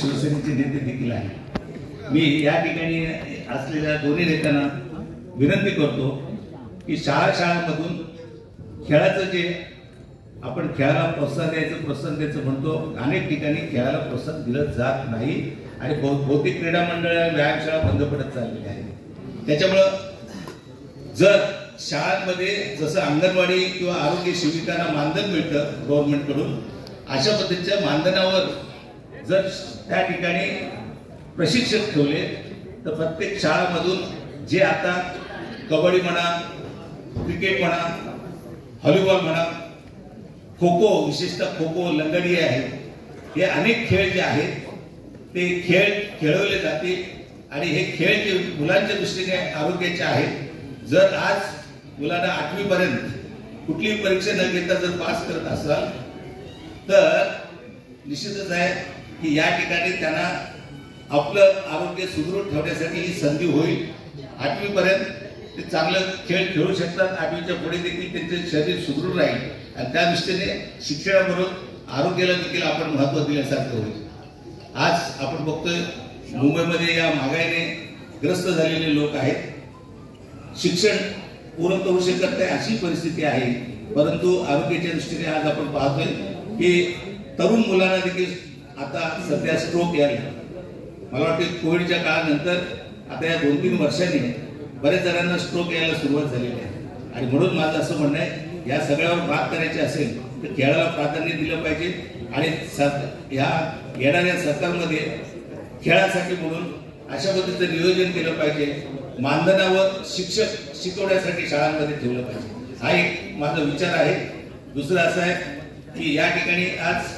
शिवसेनेचे नेते देखील आहे। मी या ठिकाणी असलेल्या दोन्ही नेत्यांना विनंती करतो की शाळांमधून खेळाचं जे आपण खेळाला प्रोत्साहन द्यायचं म्हणतो, अनेक ठिकाणी खेळाला प्रोत्साहन दिलं जात नाही आणि बहुतेक क्रीडा मंडळ व्यायामशाळा बंद पडत चाललेल्या आहेत। त्याच्यामुळं जर शाळांमध्ये जसं अंगणवाडी किंवा आरोग्य सेविकांना मानधन मिळतं गव्हर्नमेंट कडून, अशा पद्धतीच्या मानधनावर जर त्या ठिकाणी प्रशिक्षक ठेवले तर प्रत्येक शाळांमधून जे आता कबड्डी म्हणा, क्रिकेट म्हणा, व्हॉलीबॉल म्हणा, खो खो, विशेषतः खो खो, लंगडी आहे, हे अनेक खेळ जे आहेत ते खेळ खेळवले जाते आणि हे खेळ जे मुलांच्या दृष्टीने आरोग्याचे आहेत। जर आज मुलांना 8वी पर्यंत कुठलीही परीक्षा न घेता जर पास करत असाल तर निश्चितच आहे की या ठिकाणी त्यांना आपलं आरोग्य सुदृढ ठेवण्यासाठी ही संधी होईल। 8वी पर्यंत ते चांगलं खेळ खेळू शकतात, 8वीच्या पुढे देखील त्यांचे शरीर सुदृढ राहील आणि त्या दृष्टीने शिक्षणाबरोबर आरोग्याला देखील आपण महत्त्व दिल्यासारखं होईल। आज आपण बघतोय मुंबईमध्ये या महागाईने ग्रस्त झालेले लोक आहेत, शिक्षण पूर्ण करू शकत नाही अशी परिस्थिती आहे, परंतु आरोग्याच्या दृष्टीने आज आपण पाहतोय की तरुण मुलांना देखील आता सध्या स्ट्रोक यायला, मला वाटतं कोविडच्या काळानंतर आता या 2-3 वर्षांनी बरेच जणांना स्ट्रोक यायला सुरुवात झालेली आहे आणि म्हणून माझं असं म्हणणं आहे या सगळ्यावर मात करायची असेल तर खेळाला प्राधान्य दिलं पाहिजे आणि या येणाऱ्या सरकारमध्ये खेळासाठी म्हणून अशा पद्धतीचं नियोजन केलं पाहिजे, मानधनावर शिक्षक शिकवण्यासाठी शाळांमध्ये ठेवलं पाहिजे, हा एक माझा विचार आहे। दुसरं असं आहे की या ठिकाणी आज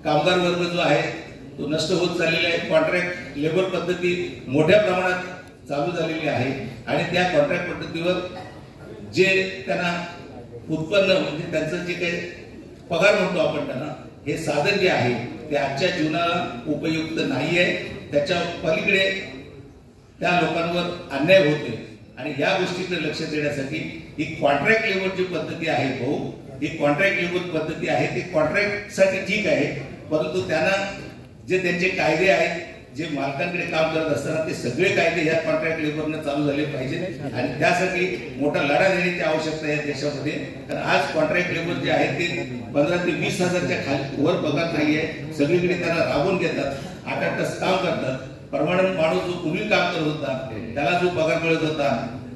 कामगार वर्ग जो आहे तो नष्ट होत चाललेला आहे, कॉन्ट्रॅक्ट लेबर पद्धती मोठ्या प्रमाणात चालू झालेली आहे आणि त्या कॉन्ट्रॅक्ट पद्धतीवर जे त्यांना उत्पन्न म्हणजे त्यांचं जे काही पगार म्हणतो आपण त्यांना, हे साधन जे आहे ते आजच्या जीवनाला उपयुक्त नाही आहे। त्याच्या पलीकडे त्या लोकांवर अन्याय होते आणि या गोष्टीकडे लक्ष देण्यासाठी ही कॉन्ट्रॅक्ट लेबरची पद्धती आहे भाऊ, ही कॉन्ट्रॅक्ट लेबर पद्धती आहे, ती कॉन्ट्रॅक्ट साठी ठीक आहे, परंतु त्यांना जे त्यांचे कायदे आहेत जे मालकांकडे काम करत असताना ते सगळे कायदे ह्या कॉन्ट्रॅक्ट लेबरने चालू झाले पाहिजे आणि त्यासाठी मोठा लढा देण्याची आवश्यकता आहे देशामध्ये। कारण आज कॉन्ट्रॅक्ट लेबर जे आहेत ते 15 ते 20 हजारच्या खाली वर पगार नाहीये, सगळीकडे त्यांना राबवून घेतात, 8-8 तास काम करतात। परमानंट माणूस जो पूर्वी काम करत होता त्याला जो पगार मिळत होता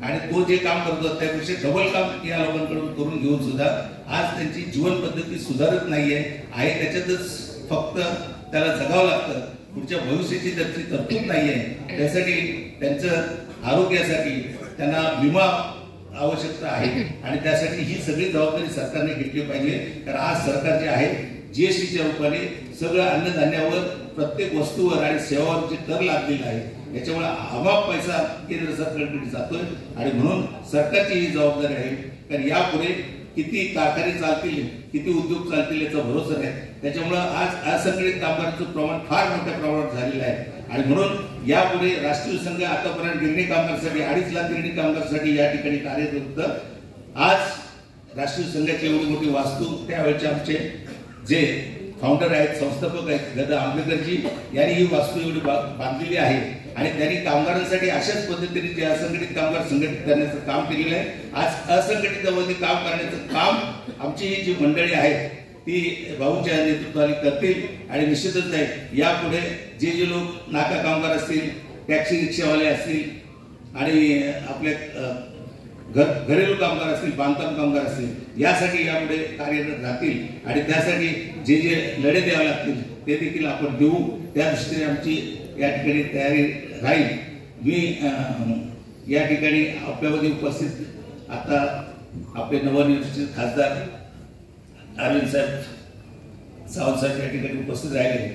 आणि तो जे काम करत होता त्यापेक्षा डबल काम या लोकांकडून करून घेऊन सुद्धा आज त्यांची जीवन पद्धती सुधारत नाहीये आहे, त्याच्यातच फक्त त्याला जगावं लागतं, पुढच्या भविष्याची त्याची तरतूद नाहीये। त्यासाठी त्यांचं आरोग्यासाठी त्यांना विमा आवश्यकता आहे आणि त्यासाठी ही सगळी जबाबदारी सरकारने घेतली पाहिजे। कारण आज सरकार जे आहे जीएसटीच्या रूपाने सगळं अन्नधान्यावर, प्रत्येक वस्तूवर आणि सेवावर जे कर लादलेला आहे याच्यामुळे अमाप पैसा केंद्र सरकारकडे जातोय आणि म्हणून सरकारची ही जबाबदारी आहे। कारण यापुढे किती कारखाने चालतील, किती उद्योग चालतील याचा भरोसा नाही, त्याच्यामुळे आज असंघटित कामगारांचं प्रमाण फार मोठ्या प्रमाणात झालेलं आहे आणि म्हणून यापुढे राष्ट्रीय संघ आतापर्यंत गिरणी कामगारांसाठी 2.5 लाख गिरणी कामगारांसाठी या ठिकाणी कार्यरत होतं। आज राष्ट्रीय संघाची एवढी मोठी वास्तू त्यावेळेचे आमचे जे फाउंडर आहेत, संस्थापक आहेत गदा आंबेडकरजी यांनी ही वास्तू एवढी बांधलेली आहे आणि त्यांनी कामगारांसाठी अशाच पद्धतीने जे असंघटित कामगार संघटित करण्याचं काम केलेलं आहे। आज असंघटितमध्ये काम करण्याचं काम आमची ही जी मंडळी आहेत ती भाऊच्या नेतृत्वाने करतील आणि निश्चितच आहे यापुढे जे जे लोक नाका कामगार असतील, टॅक्सी रिक्षावाले असतील आणि आपले घरेलू कामगार असतील, बांधकाम कामगार असतील, यासाठी यापुढे कार्यरत राहतील आणि त्यासाठी जे जे लढे द्यावे लागतील ते देखील आपण देऊ, त्या दृष्टीने आमची या ठिकाणी तयारी राहील। मी या ठिकाणी आपल्यामध्ये उपस्थित आता आपले नवनिर्वाचित खासदार अरविंद सावंत साहेब या ठिकाणी उपस्थित राहिले,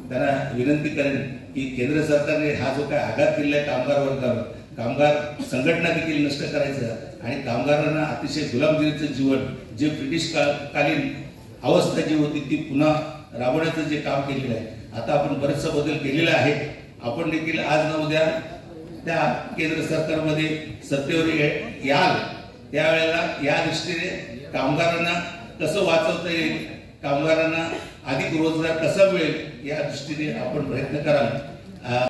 त्यांना विनंती करेन की केंद्र सरकारने हा जो काही आघात केला आहे कामगार वर्गावर, कामगार संघटना देखील नष्ट करायचं आणि कामगारांना अतिशय गुलामगिरीचं जीवन जे ब्रिटिश कालीन अवस्था जी होती ती पुन्हा राबवण्याचं जे काम केलेलं आहे, आता आपण बरेचसा बदल केलेला आहे। आपण देखील आज न उद्या त्या केंद्र सरकारमध्ये सत्तेवर याल त्यावेळेला या दृष्टीने कामगारांना कसं वाचवता येईल, कामगारांना अधिक रोजगार कसा मिळेल या दृष्टीने आपण प्रयत्न कराल.